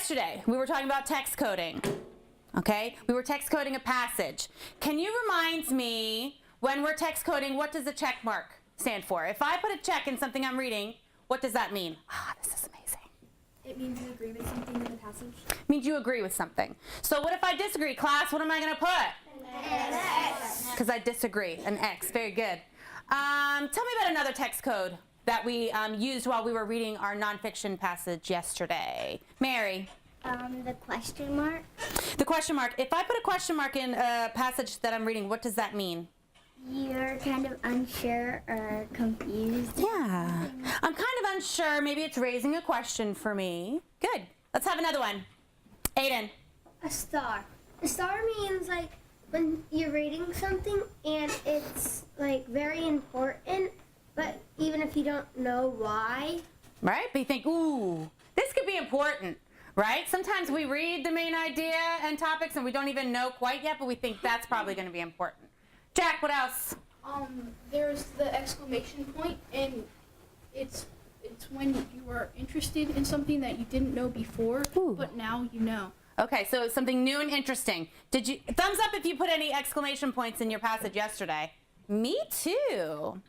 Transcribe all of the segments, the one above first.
yesterday we were talking about text coding. Okay, we were text coding a passage. Can you remind me, when we're text coding, what does the check mark stand for? If I put a check in something I'm reading, what does that mean? Ah, this is amazing. It means you agree with something in the passage. It means you agree with something. So what if I disagree, class? What am I going to put? An X. Because I disagree. An X. Very good. Tell me about another text code that we used while we were reading our nonfiction passage yesterday. Mary. The question mark. The question mark. If I put a question mark in a passage that I'm reading, what does that mean? You're kind of unsure or confused. Yeah. I'm kind of unsure. Maybe it's raising a question for me. Good. Let's have another one. Aiden. A star. A star means like when you're reading something and it's like very important, but even if you don't know why. Right? But you think, ooh, this could be important. Right? Sometimes we read the main idea and topics and we don't even know quite yet, but we think that's probably going to be important. Jack, what else? There's the exclamation point, and it's when you are interested in something that you didn't know before, but now you know. Okay, so something new and interesting. Did you thumbs up if you put any exclamation points in your passage yesterday? Me too.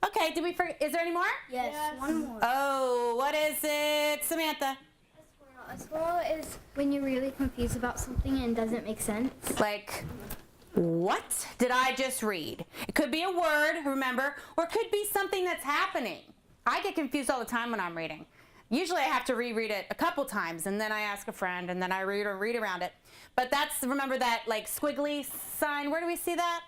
Okay, did we forget? Is there any more? Yes. One more. Oh, what is it, Samantha? A swirl is when you're really confused about something and it doesn't make sense. Like, what did I just read? It could be a word, remember, or it could be something that's happening. I get confused all the time when I'm reading. Usually I have to reread it a couple times, and then I ask a friend, and then I read around it. But that's, remember that like squiggly sign? Where do we see that?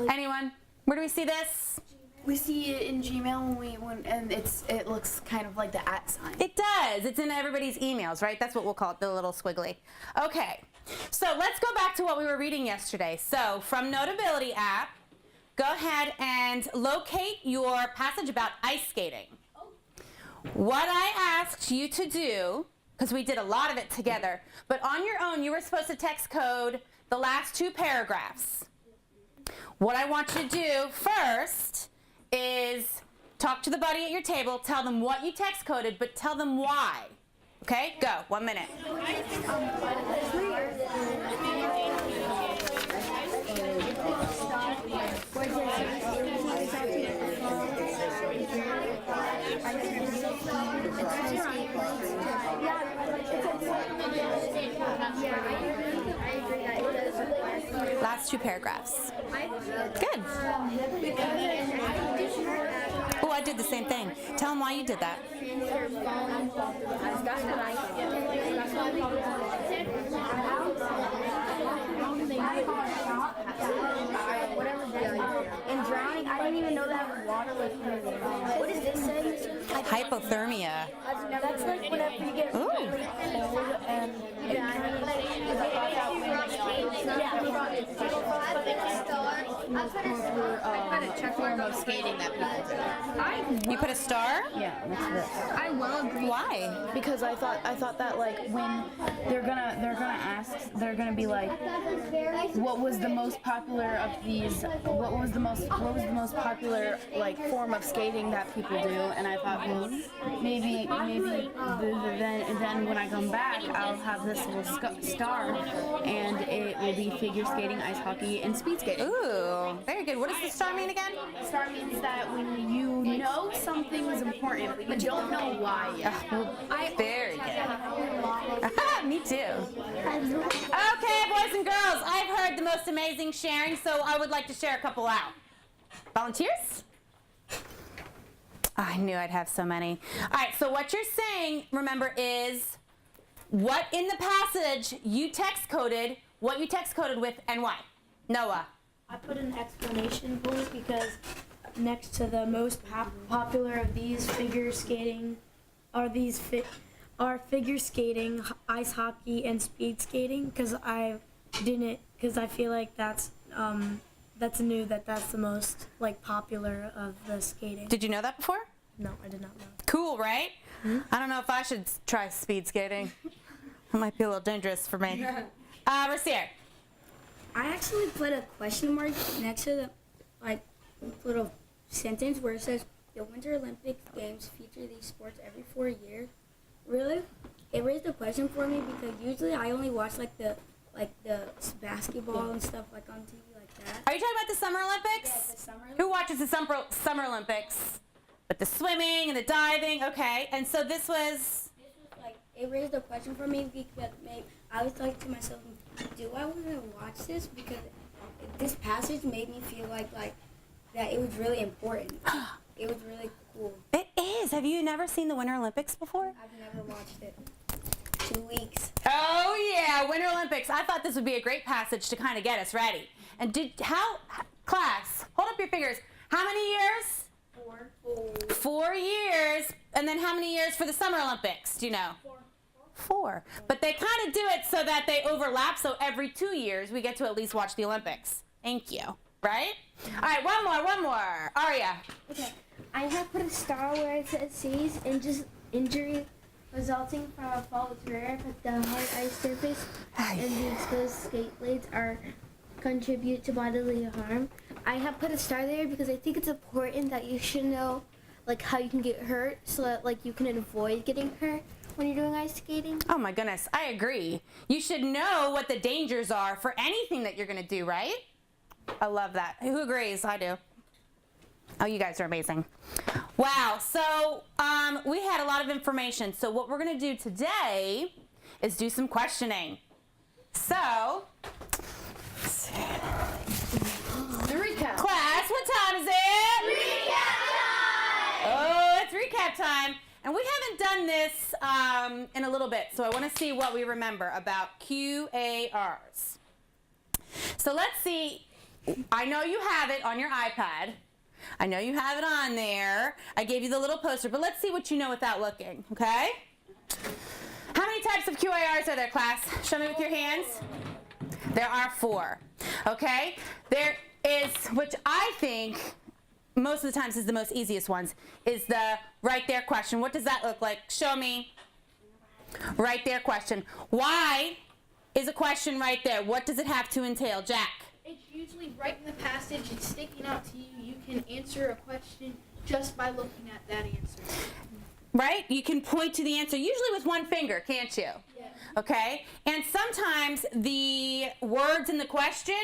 Anyone? Where do we see this? We see it in Gmail and it looks kind of like the @ sign. It does. It's in everybody's emails, right? That's what we'll call it, the little squiggly. Okay, so let's go back to what we were reading yesterday. So from Notability app, go ahead and locate your passage about ice skating. What I asked you to do, because we did a lot of it together, but on your own you were supposed to text code the last 2 paragraphs. What I want you to do first is talk to the buddy at your table, tell them what you text coded, but tell them why. Okay, go, 1 minute. Last 2 paragraphs. Good. Oh, I did the same thing. Tell them why you did that. In drowning, I didn't even know that water was What does this say? Hypothermia. That's like whenever you get Ooh. really cold and Form of skating that people do. You put a star? Yeah, that's this. I will agree. Why? Because I thought that like when they're gonna be like, what was the most popular of these? What was the most popular like form of skating that people do? And I thought, well, maybe then when I come back, I'll have this little star, and it will be figure skating, ice hockey, and speed skating. Ooh, very good. What does the star mean again? Star means that when you know something is important, but you don't know why yet. Very good. Me too. Okay, boys and girls, I've heard the most amazing sharing, so I would like to share a couple out. Volunteers? I knew I'd have so many. All right, so what you're saying, remember, is what in the passage you text coded, what you text coded with, and why. Noah. I put an explanation point because next to the most popular of these figure skating are figure skating, ice hockey, and speed skating because I feel like that's new that's the most like popular of the skating. Did you know that before? No, I did not know. Cool, right? I don't know if I should try speed skating. It might be a little dangerous for me. Rasier. I actually put a question mark next to the like little sentence where it says the Winter Olympic Games feature these sports every 4 years. Really? it raised a question for me because usually I only watch like the basketball and stuff like on TV like that. Are you talking about the Summer Olympics? Yeah, the Summer Who watches the Summer Olympics? With the swimming and the diving, okay. And so this was, Like, it raised a question for me because I was like to myself, do I want to watch this? Because this passage made me feel like that it was really important. It was really cool. it is. Have you never seen the Winter Olympics before? I've never watched it. 2 weeks. Oh yeah, Winter Olympics. I thought this would be a great passage to kind of get us ready. And class, hold up your fingers. How many years? 4. 4 years. And then how many years for the Summer Olympics? Do you know? 4. But they kind of do it so that they overlap, so every 2 years we get to at least watch the Olympics. Thank you. Right? All right, one more. Aria. Okay, I have put a star where it says C's and just injury resulting from a fall is rare, but the hard ice surface and the exposed skate blades are contribute to bodily harm. I have put a star there because I think it's important that you should know like how you can get hurt so that like you can avoid getting hurt when you're doing ice skating. Oh my goodness, I agree. You should know what the dangers are for anything that you're going to do, right? I love that. Who agrees? I do. Oh, you guys are amazing. Wow, so we had a lot of information. So what we're going to do today is do some questioning. So, The recap. class, what time is it? Recap time! Oh, it's recap time. And we haven't done this in a little bit, so I want to see what we remember about QARs. So let's see. I know you have it on your iPad. I know you have it on there. I gave you the little poster, but let's see what you know without looking, okay? How many types of QARs are there, class? Show me with your hands. There are 4, okay? There is, which I think most of the times is the most easiest ones, is the right there question. What does that look like? Show me. Right there question. Why is a question right there? What does it have to entail? Jack. It's usually right in the passage. It's sticking out to you. You can answer a question just by looking at that answer. Right? You can point to the answer, usually with one finger, can't you? Yeah. Okay? And sometimes the words in the question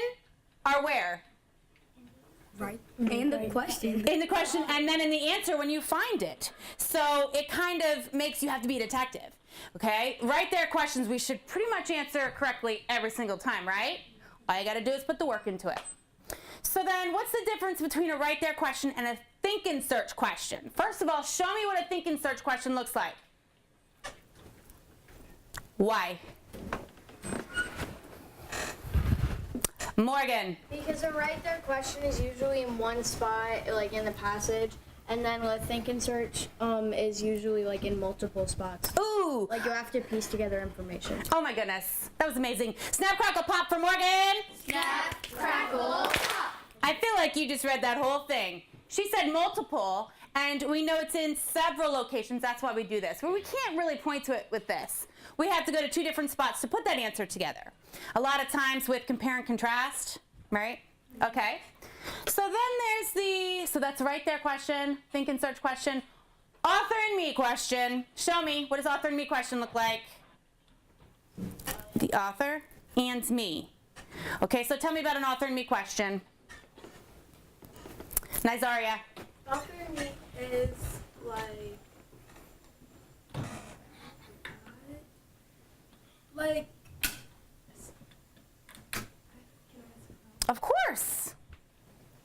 are where? Right. And the question. In the question, and then in the answer when you find it. So it kind of makes you have to be a detective. Okay? Right there questions we should pretty much answer correctly every single time, right? All you got to do is put the work into it. So then what's the difference between a right there question and a think and search question? First of all, show me what a think and search question looks like. Why? Morgan. Because a right there question is usually in one spot, like in the passage, and then a think and search is usually like in multiple spots. Ooh. Like you have to piece together information. Oh my goodness. That was amazing. Snap, crackle, pop for Morgan. Snap, crackle, pop. I feel like you just read that whole thing. She said multiple, and we know it's in several locations. That's why we do this. But we can't really point to it with this. We have to go to 2 different spots to put that answer together. A lot of times with compare and contrast, right? Okay. So then there's so that's right there question, think and search question. Author and me question. Show me, what does author and me question look like? The author and me. Okay, so tell me about an author and me question. Nizaria. Author and me is like Of course.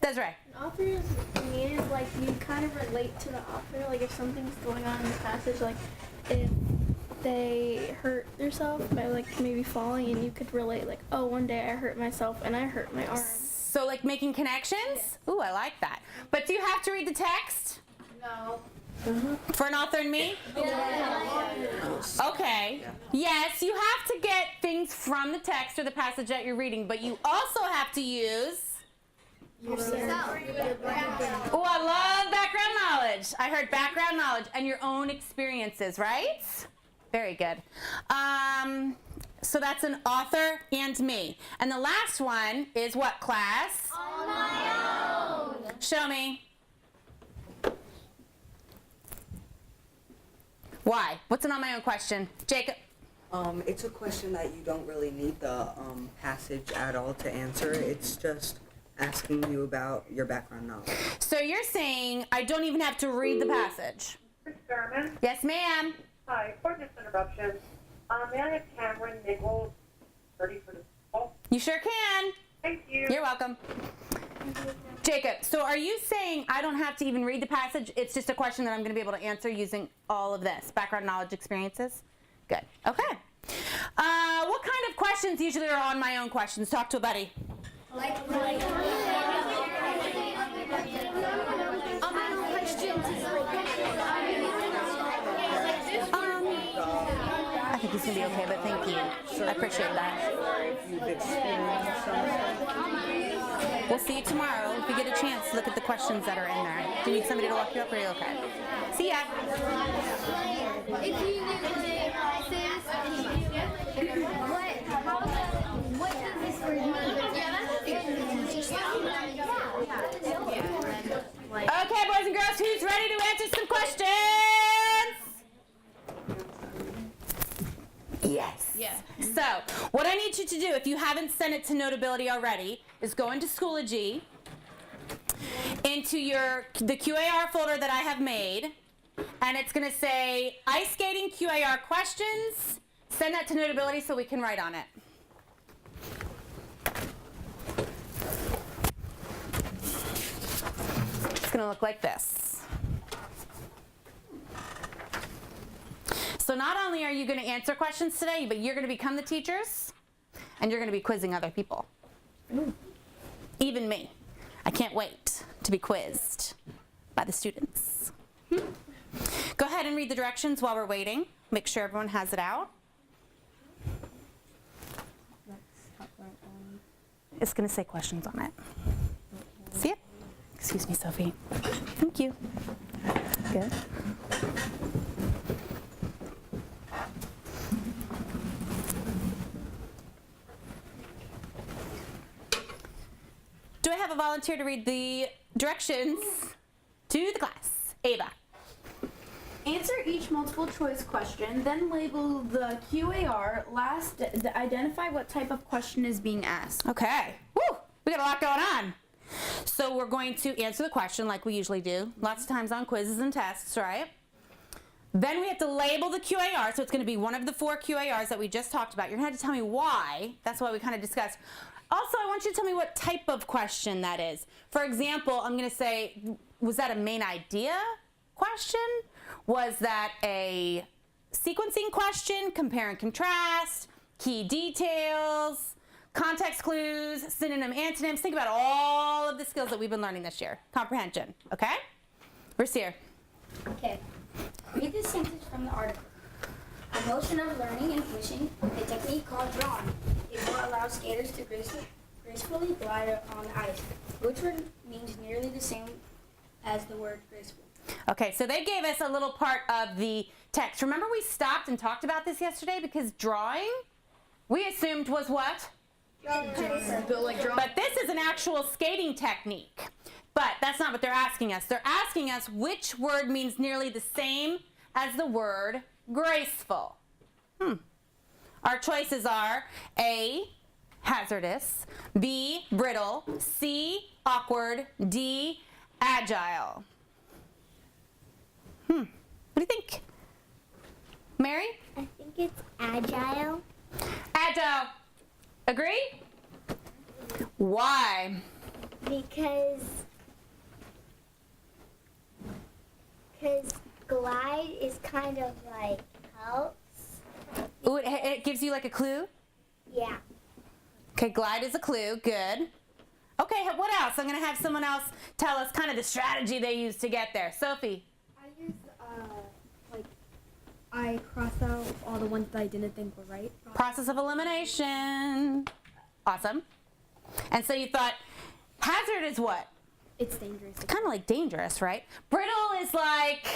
Desiree. An author is like you kind of relate to the author. Like if something's going on in the passage, like if they hurt themselves by like maybe falling, and you could relate like, oh, one day I hurt myself and I hurt my arm. So like making connections? Ooh, I like that. But do you have to read the text? no. For an author and me? Okay. Yes, you have to get things from the text or the passage that you're reading, but you also have to use... Oh, I love background knowledge. I heard background knowledge and your own experiences, right? Very good. So that's an author and me. And the last one is what, class? On my own. Show me. Why? What's an on my own question? Jacob? It's a question that you don't really need the passage at all to answer. It's just asking you about your background knowledge. So you're saying I don't even have to read the passage? Sturman. Yes, ma'am. Hi, pardon this interruption. May I have Cameron Nichols ready for the call? You sure can. Thank you. You're welcome. Jacob, so are you saying I don't have to even read the passage? It's just a question that I'm going to be able to answer using all of this, background knowledge experiences? Good. Okay. What kind of questions usually are on my own questions? Talk to a buddy. I think he's going to be okay, but thank you. I appreciate that. We'll see you tomorrow. If you get a chance, look at the questions that are in there. Do you need somebody to walk you up, or are you okay? See ya. What does this word mean? Okay, boys and girls, who's ready to answer some questions? Yes. Yeah. So, what I need you to do, if you haven't sent it to Notability already, is go into Schoology, into the QAR folder that I have made, and it's going to say ice skating QAR questions. Send that to Notability so we can write on it. It's going to look like this. So not only are you going to answer questions today, but you're going to become the teachers, and you're going to be quizzing other people. Even me. I can't wait to be quizzed by the students. Go ahead and read the directions while we're waiting. Make sure everyone has it out. It's going to say questions on it. See it? Excuse me, Sophie. Thank you. Good. Do I have a volunteer to read the directions to the class? Ava. Answer each multiple choice question, then label the QAR. Last, identify what type of question is being asked. Okay. Woo! We got a lot going on. So we're going to answer the question like we usually do, lots of times on quizzes and tests, right? Then we have to label the QAR, so it's going to be one of the 4 QARs that we just talked about. You're going to have to tell me why. That's why we kind of discussed. Also, I want you to tell me what type of question that is. For example, I'm going to say, was that a main idea question? Was that a sequencing question, compare and contrast, key details, context clues, synonym, antonyms? Think about all of the skills that we've been learning this year. Comprehension, okay? Rasir. Okay. Read the sentence from the article. The motion of learning and pushing, a technique called drawing, is what allows skaters to gracefully glide on the ice. Which word means nearly the same as the word graceful? Okay, so they gave us a little part of the text. Remember we stopped and talked about this yesterday because drawing, we assumed was what? But this is an actual skating technique. But that's not what they're asking us. They're asking us which word means nearly the same as the word graceful. Our choices are A, hazardous, B, brittle, C, awkward, D, agile. What do you think? Mary? I think it's agile. Agile. Agree? Why? Because glide is kind of like helps. Ooh, it gives you like a clue? Yeah. Okay, glide is a clue. Good. Okay, what else? I'm going to have someone else tell us kind of the strategy they use to get there. Sophie? I use, I cross out all the ones that I didn't think were right. Process of elimination. Awesome. And so you thought, hazard is what? It's dangerous. Kind of like dangerous, right? Brittle is like,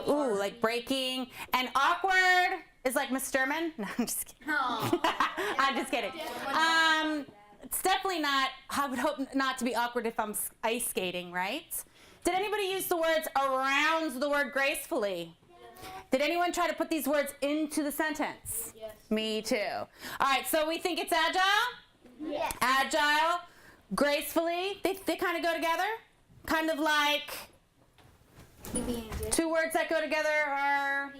ooh, like breaking. And awkward is like Miss Sturman. No, I'm just kidding. I'm just kidding. It's definitely not, I would hope not to be awkward if I'm ice skating, right? Did anybody use the words around the word gracefully? Did anyone try to put these words into the sentence? Yes. Me too. All right, so we think it's agile? Yes. Agile, gracefully. They kind of go together. Kind of like two words that go together are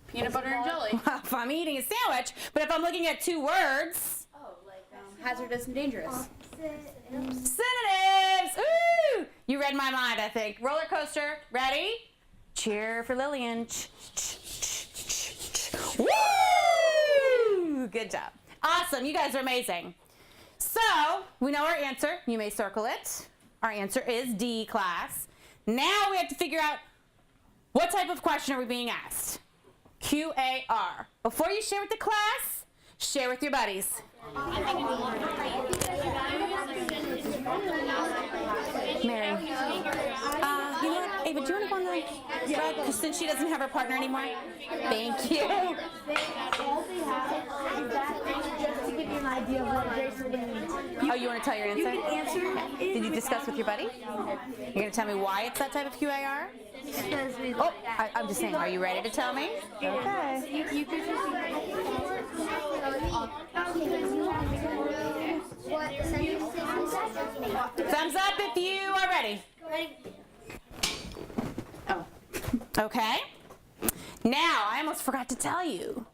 Peanut butter and jelly. if I'm eating a sandwich, but if I'm looking at two words, Hazardous and dangerous. synonyms. Ooh! You read my mind, I think. Roller coaster. Ready? Cheer for Lillian. Woo! Good job. Awesome. You guys are amazing. So, we know our answer. You may circle it. Our answer is D, class. Now we have to figure out what type of question are we being asked. QAR. Before you share with the class, share with your buddies. Mary. You know what, Ava, do you want to go on the ride? Because since she doesn't have her partner anymore. Thank you. Just to give you an idea of what gracefully means. Oh, you want to tell your answer? Did you discuss with your buddy? You're going to tell me why it's that type of QAR? Oh, I'm just saying, are you ready to tell me? Okay. You could just Thumbs up if you are ready. Oh. Okay. Now, I almost forgot to tell you.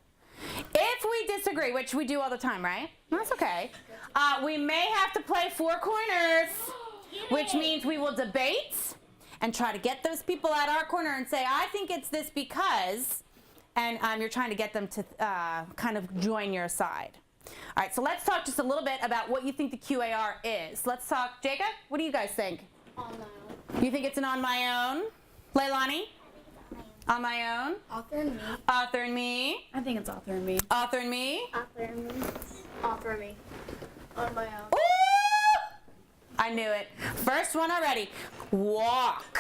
If we disagree, which we do all the time, right? That's okay. We may have to play four corners, which means we will debate and try to get those people at our corner and say, I think it's this because, and you're trying to get them to kind of join your side. All right, so let's talk just a little bit about what you think the QAR is. Let's talk, Jacob, what do you guys think? On my own. You think it's an on my own? Leilani? On my own? Author and me. Author and me? I think it's author and me. Author and me? Author and me. On my own. Ooh! I knew it. First one already. Walk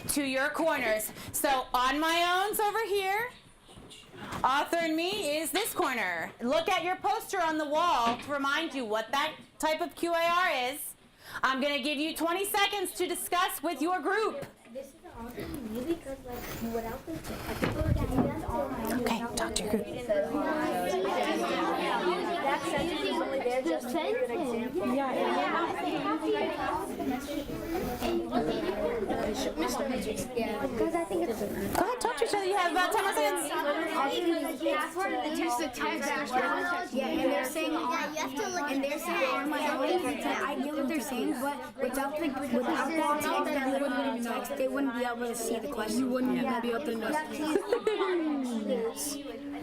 to your corners. So on my own's over here. Author and me is this corner. Look at your poster on the wall to remind you what that type of QAR is. I'm going to give you 20 seconds to discuss with your group. This is an author and me because like without the Okay, talk to your group. that sentence is only there just to give an example. Because I think it's Go ahead, talk to each other. You have about 10 more seconds. use the text. Yeah, and they're saying on my own. I get what they're saying, but without the text, they wouldn't be able to see the question. You wouldn't even be able to know.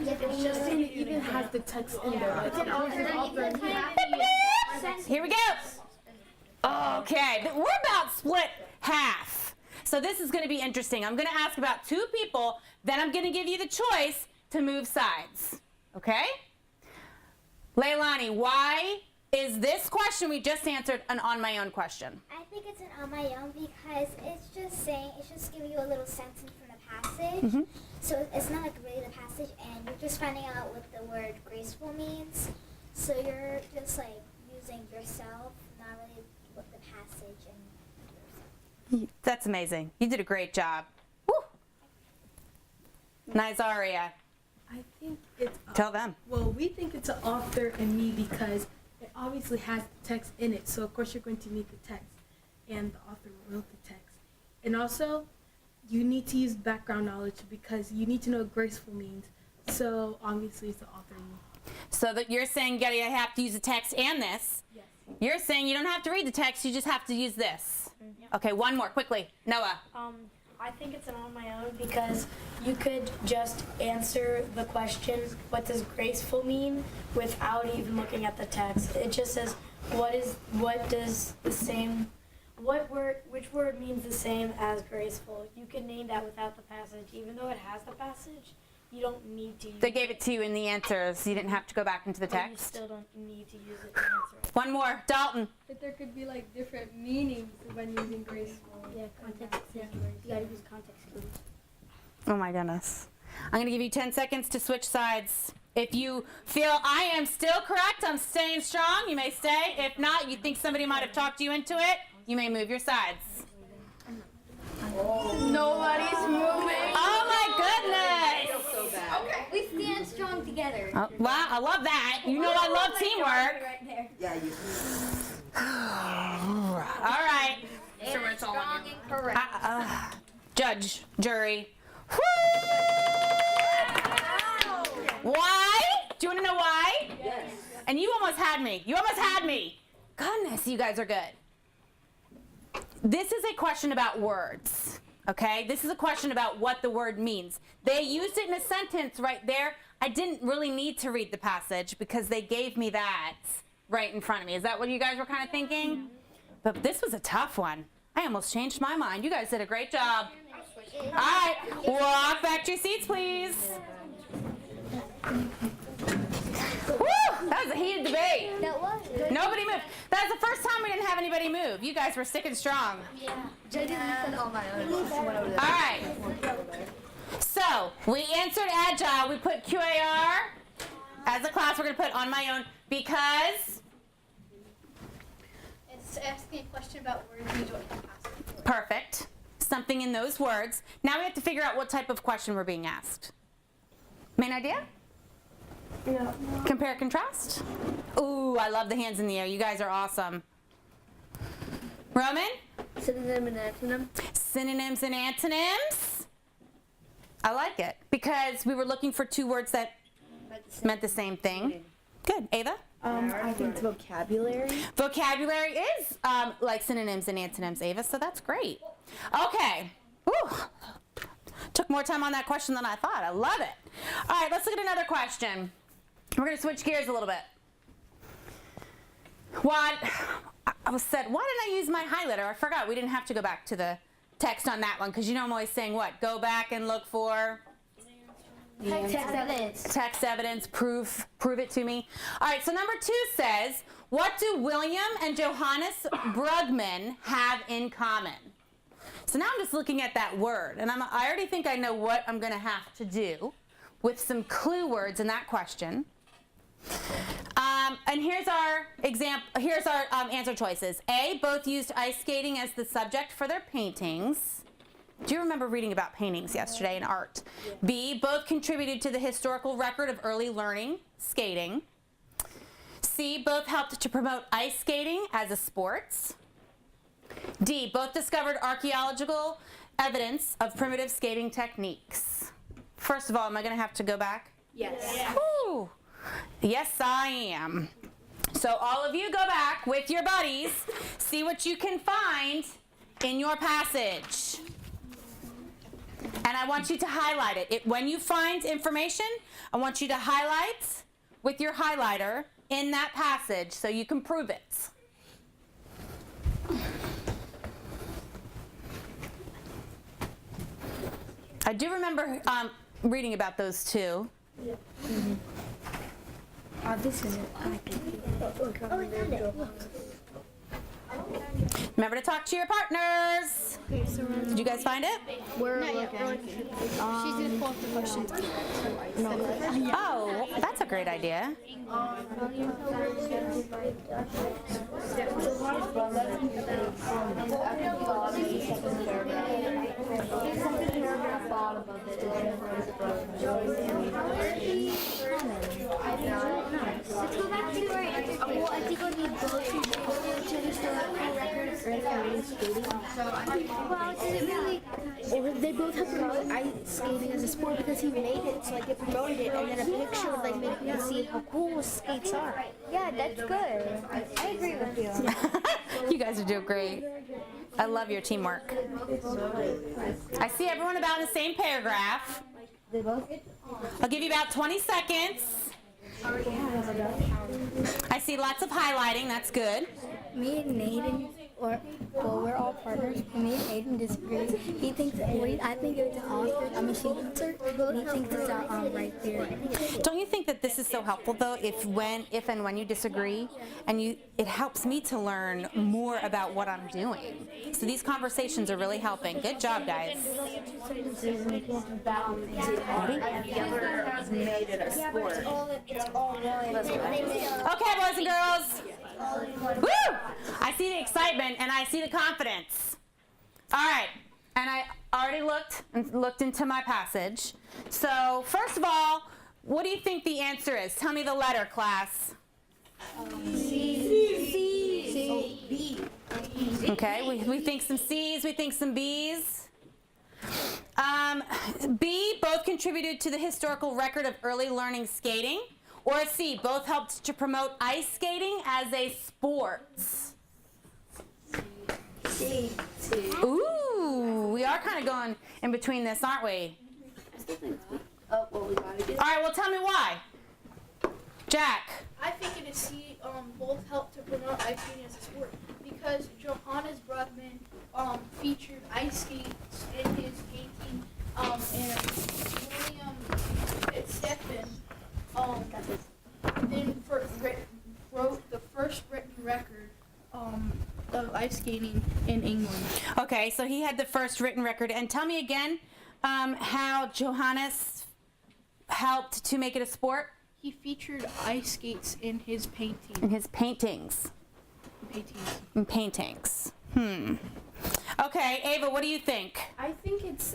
It even has the text in there. Here we go. Okay, we're about split half. So this is going to be interesting. I'm going to ask about two people, then I'm going to give you the choice to move sides. Okay? Leilani, why is this question we just answered an on my own question? I think it's an on my own because it's just giving you a little sentence from the passage. So it's not like really the passage, and you're just finding out what the word graceful means. So you're just like using yourself, not really what the passage and yourself. That's amazing. You did a great job. Woo! Nizaria, I think it's tell them. well, we think it's an author and me because it obviously has the text in it. So of course you're going to need the text, and the author wrote the text. And also, you need to use background knowledge because you need to know what graceful means. So obviously it's the author and me. So that you're saying, Getty, I have to use the text and this. Yes. You're saying you don't have to read the text, you just have to use this. Okay, one more, quickly. Noah. I think it's an on my own because you could just answer the question, what does graceful mean, without even looking at the text. It just says, which word means the same as graceful. You can name that without the passage. Even though it has the passage, you don't need to use They gave it to you in the answers. You didn't have to go back into the but you text. still don't need to use it to answer it. One more, Dalton. But there could be like different meanings when using graceful. Yeah, context. You gotta use context clues. Oh my goodness. I'm going to give you 10 seconds to switch sides. If you feel I am still correct, I'm staying strong, you may stay. If not, you think somebody might have talked you into it, you may move your sides. Nobody's moving. Oh my goodness. Oh, wow, I love that. You know I love teamwork. Right there. Yeah, you. All right. Strong and correct. Judge, jury. Woo! Why? Do you want to know why? Yes. And you almost had me. You almost had me. Goodness, you guys are good. This is a question about words, okay? This is a question about what the word means. They used it in a sentence right there. I didn't really need to read the passage because they gave me that right in front of me. Is that what you guys were kind of thinking? But this was a tough one. I almost changed my mind. You guys did a great job. All right, walk back to your seats, please. Woo! That was a heated debate. That was good. Nobody moved. That was the first time we didn't have anybody move. You guys were sticking strong. On my own. All right. So we answered agile. We put QAR. As a class, we're going to put on my own because It's asking a question about words you don't have passage. perfect. Something in those words. Now we have to figure out what type of question we're being asked. Main idea? Yeah. Compare, contrast? Ooh, I love the hands in the air. You guys are awesome. Roman? Synonym and antonym. Synonyms and antonyms. I like it because we were looking for two words that meant the same thing. Good. Ava? I think vocabulary. Vocabulary is like synonyms and antonyms, Ava, so that's great. Okay. Whew. Took more time on that question than I thought. I love it. All right, let's look at another question. We're going to switch gears a little bit. What? I said, why didn't I use my highlighter? I forgot. We didn't have to go back to the text on that one because you know I'm always saying what? Go back and look for Text evidence. text evidence, proof it to me. All right, so number 2 says, what do William and Johannes Brugman have in common? So now I'm just looking at that word, and I already think I know what I'm going to have to do with some clue words in that question. And here's our example. Here's our answer choices. A, both used ice skating as the subject for their paintings. Do you remember reading about paintings yesterday in art? Yeah. B, both contributed to the historical record of early learning, skating. C, both helped to promote ice skating as a sport. D, both discovered archaeological evidence of primitive skating techniques. First of all, am I going to have to go back? Yes. Woo. Yes, I am. So all of you go back with your buddies, see what you can find in your passage. And I want you to highlight it. When you find information, I want you to highlight with your highlighter in that passage so you can prove it. I do remember reading about those two. Yeah. Mm-hmm. This is it. Remember to talk to your partners. Did you guys find it? We're looking. She's gonna pull up the questions. Oh, that's a great idea. Let's go back to where I think when we go to historical records and skating. Well, did it really? They both have promoted ice skating as a sport because he made it, so like they promoted it, and then a picture would like make me see how cool skates are. Yeah, that's good. I agree with you. You guys are doing great. I love your teamwork. I see everyone about in the same paragraph. I'll give you about 20 seconds. I see lots of highlighting. That's good. Me and Hayden, we're all partners. Me and Hayden disagree. He thinks I think it's an author, a machine insert, and he thinks it's right there. Don't you think that this is so helpful though? If and when you disagree, and it helps me to learn more about what I'm doing. So these conversations are really helping. Good job, guys. Okay, boys and girls. Woo! I see the excitement and I see the confidence. All right, and I already looked into my passage. So first of all, what do you think the answer is? Tell me the letter, class. Okay, we think some C's, we think some B's. B, both contributed to the historical record of early learning skating. Or C, both helped to promote ice skating as a sport. C. Ooh, we are kind of going in between this, aren't we? Oh, well, we got to get. All right, well, tell me why. Jack. I think it is C. Both help to promote ice skating as a sport because Johannes Brugman featured ice skates in his painting, and William Fitzstephen then wrote the first written record of ice skating in England. Okay, so he had the first written record. And tell me again how Johannes helped to make it a sport? He featured ice skates in his painting. In his paintings. In paintings. Okay, Ava, what do you think? I think it's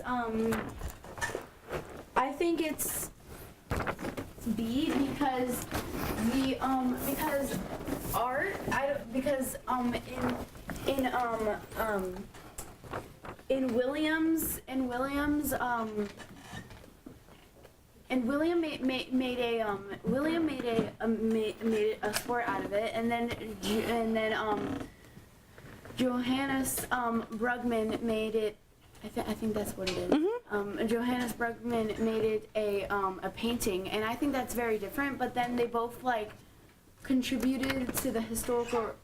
B because because art in Williams William made a sport out of it, and then Johannes Brugman made it. I think that's what it is. Johannes Brugman made it a painting, and I think that's very different. But then they both like contributed to the historical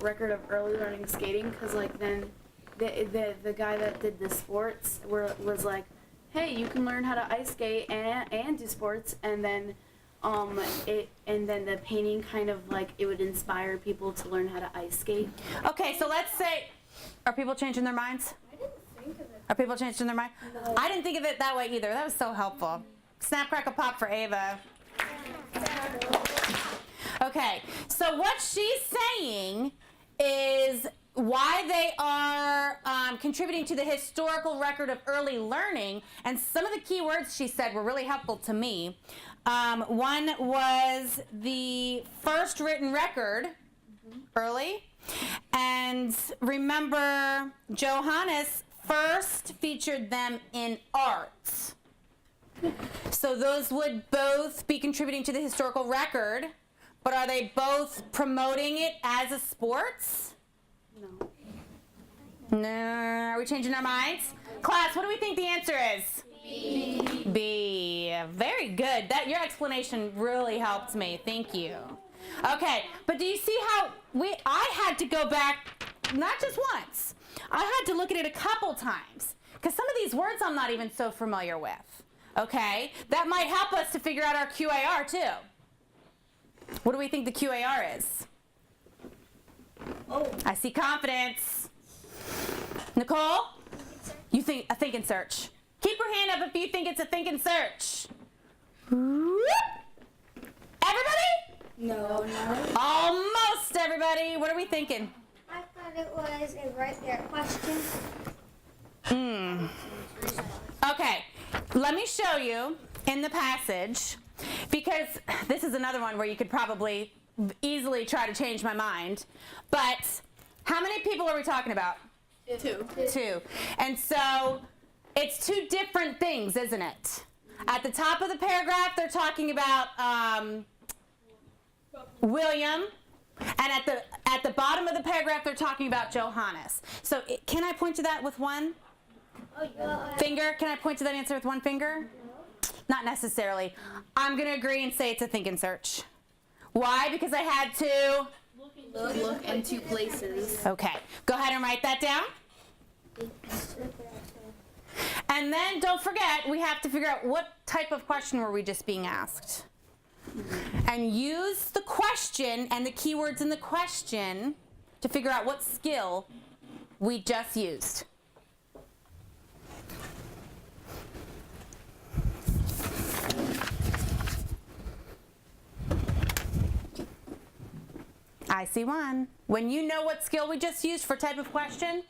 record of early learning skating, because like then the guy that did the sports was like, hey, you can learn how to ice skate and do sports, and then the painting kind of like it would inspire people to learn how to ice skate. Okay, so let's say, are people changing their minds? I didn't think of it. Are people changing their mind? No. I didn't think of it that way either. That was so helpful. Snap, crackle, pop for Ava. Okay, so what she's saying is why they are contributing to the historical record of early learning, and some of the key words she said were really helpful to me. One was the first written record, early, and remember Johannes first featured them in art. So those would both be contributing to the historical record, but are they both promoting it as a sport? No. No. Are we changing our minds? Class, what do we think the answer is? B. B. Very good. Your explanation really helped me. Thank you. Okay, but do you see how I had to go back, not just once. I had to look at it a couple times, because some of these words I'm not even so familiar with. Okay? That might help us to figure out our QAR too. What do we think the QAR is? Oh. I see confidence. Nicole? You think a think and search. Keep your hand up if you think it's a think and search. Everybody? No. Almost everybody. What are we thinking? I thought it was a right there question. Okay, let me show you in the passage, because this is another one where you could probably easily try to change my mind. But how many people are we talking about? Two. And so it's two different things, isn't it? At the top of the paragraph, they're talking about William. And at the bottom of the paragraph, they're talking about Johannes. So can I point to that with one finger? Can I point to that answer with one finger? Not necessarily. I'm going to agree and say it's a think and search. Why? Because I had to Look in two places. Okay. Go ahead and write that down. And then don't forget, we have to figure out what type of question were we just being asked. And use the question and the keywords in the question to figure out what skill we just used. I see one. When you know what skill we just used for type of question,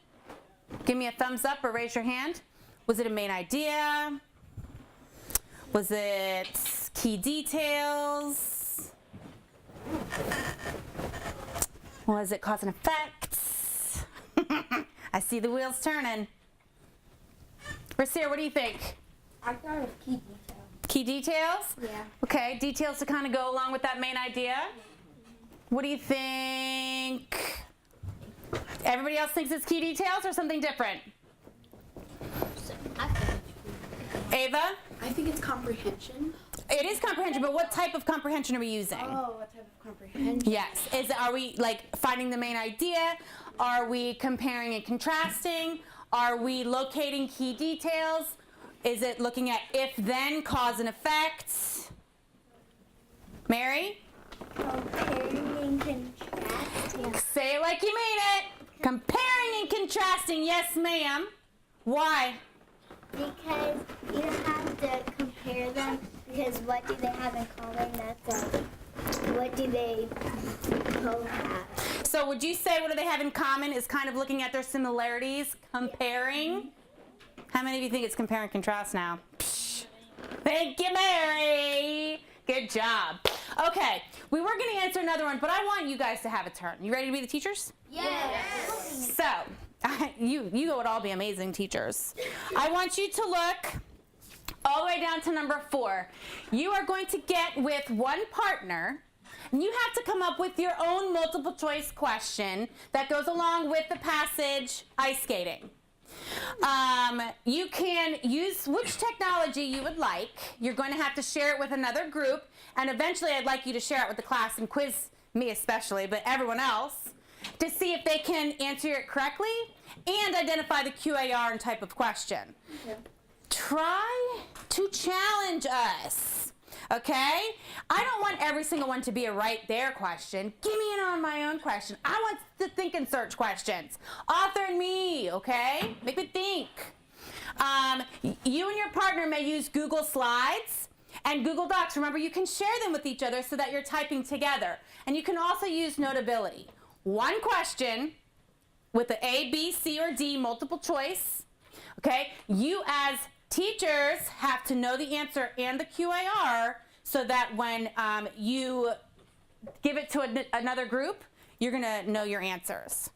give me a thumbs up or raise your hand. Was it a main idea? Was it Key details. Was it cause and effect? I see the wheels turning. Rasir, what do you think? I thought of key detail. Key details? Yeah. Okay, details to kind of go along with that main idea. What do you think? Everybody else thinks it's key details or something different? Ava? I think it's comprehension. It is comprehension, but what type of comprehension are we using? Oh, what type of comprehension? Yes. Are we like finding the main idea? Are we comparing and contrasting? Are we locating key details? Is it looking at if then, cause and effect? Mary? Comparing and contrasting. Say it like you mean it. Comparing and contrasting, yes ma'am. Why? Because you have to compare them, because what do they have in common? That's what do they both have? So would you say what do they have in common is kind of looking at their similarities, comparing? How many of you think it's compare and contrast now? Psh. Thank you, Mary. Good job. Okay, we were going to answer another one, but I want you guys to have a turn. You ready to be the teachers? Yes. So, you would all be amazing teachers. I want you to look all the way down to number 4. You are going to get with one partner, and you have to come up with your own multiple choice question that goes along with the passage ice skating. You can use which technology you would like. You're going to have to share it with another group, and eventually I'd like you to share it with the class and quiz me especially, but everyone else, to see if they can answer it correctly and identify the QAR and type of question. Okay. Try to challenge us, okay? I don't want every single one to be a right there question. Give me an on my own question. I want to think and search questions. Author and me, okay? Make me think. You and your partner may use Google Slides and Google Docs. Remember, you can share them with each other so that you're typing together. And you can also use Notability. One question with the A, B, C, or D multiple choice, okay? You as teachers have to know the answer and the QAR so that when you give it to another group, you're gonna know your answers.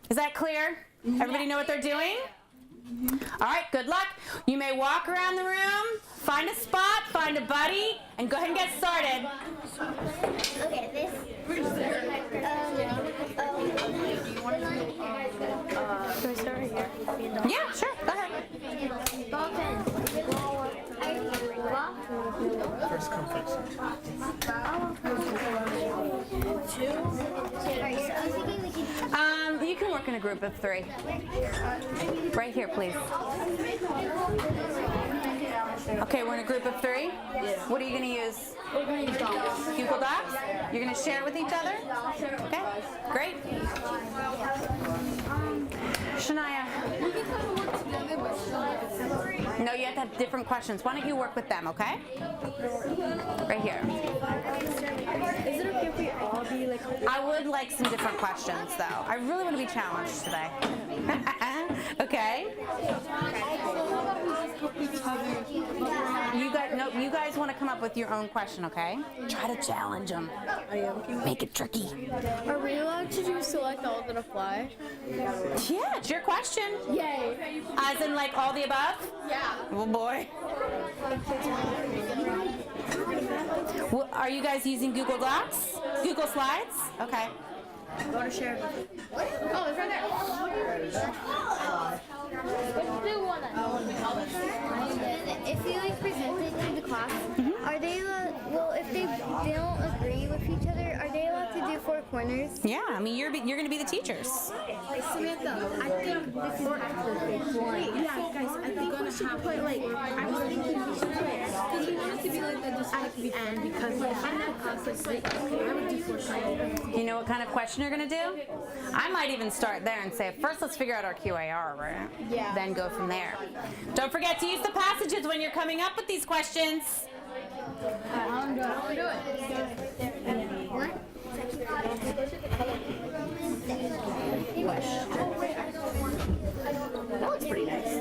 Is that clear? Everybody know what they're doing? All right, good luck. You may walk around the room, find a spot, find a buddy, and go ahead and get started. Okay, this. Can we start right here? Yeah, sure, go ahead. Ball pen. First come, first serve. You can work in a group of 3. Right here, please. Okay, we're in a group of 3? Yeah. What are you going to use? We're going to use Docs. Google Docs? You're going to share it with each other? Okay, great. Shania. No, you have to have different questions. Why don't you work with them, okay? Right here. Is it okay if we all be like... I would like some different questions, though. I really want to be challenged today. Okay? You guys want to come up with your own question, okay? Try to challenge them. Make it tricky. Are we allowed to do select all that apply? Yeah, it's your question. Yay. As in, like, all the above? Yeah. Oh, boy. Well, are you guys using Google Docs? Google Slides? Okay. Go to share. Oh, it's right there. If you like present it to the class, are they well, if they don't agree with each other, are they allowed to do 4 corners? Yeah, I mean, you're going to be the teachers. Samantha, I think this is perfect. Yeah, guys, I think we should put like, I was thinking we should put, because we want it to be like that just at the end, because in that process, like, okay, I would do 4 corners. You know what kind of question you're going to do? I might even start there and say, first let's figure out our QAR, right? Yeah. Then go from there. Don't forget to use the passages when you're coming up with these questions. I'll do it. That looks pretty nice.